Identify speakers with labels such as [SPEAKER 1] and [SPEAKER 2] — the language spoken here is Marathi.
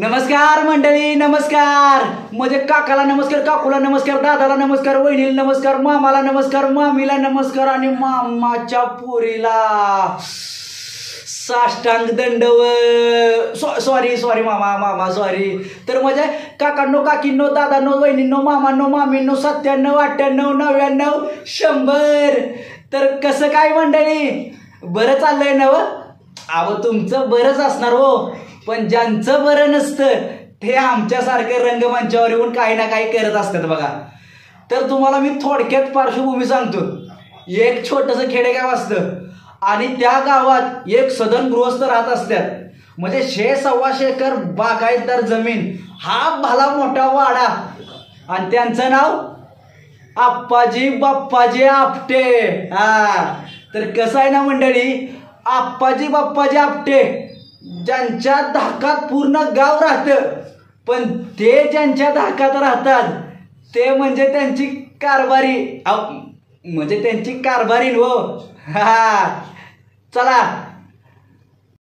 [SPEAKER 1] नमस्कार मंडळी, नमस्कार. म्हणजे काकाला नमस्कार, काकूला नमस्कार, दादाला नमस्कार, वहिनीला नमस्कार, मामाला नमस्कार, मामीला नमस्कार आणि मामाच्या पोरीला साष्टांग दंडवत. सॉरी मामा सॉरी. तर म्हणजे काकांनो, काकींनो, दादांनो, वहिनींनो, मामांनो, मामींनो, 97, 98, 99, 100. तर कसं काय मंडळी, बरं चाललंय ना? अहो तुमचं बरंच असणार हो, पण ज्यांचं बरं नसतं ते आमच्यासारखे रंगमंचावर येऊन काही ना काही करत असतात बघा. तर तुम्हाला मी थोडक्यात पार्श्वभूमी सांगतो. एक छोटंसं खेडेगाव असतं आणि त्या गावात एक सदन गृहस्थ राहत असतात. म्हणजे 100-125 एकर बागायतदार जमीन, हा भला मोठा वाडा, आणि त्यांचं नाव आप्पाजी बाप्पाजी आपटे. तर कसं आहे ना मंडळी, आप्पाजी बाप्पाजी आपटे ज्यांच्या धाकात पूर्ण गाव राहतं, पण ते ज्यांच्या धाकात राहतात ते म्हणजे त्यांची कारभारी, म्हणजे त्यांची कारभारी हो. चला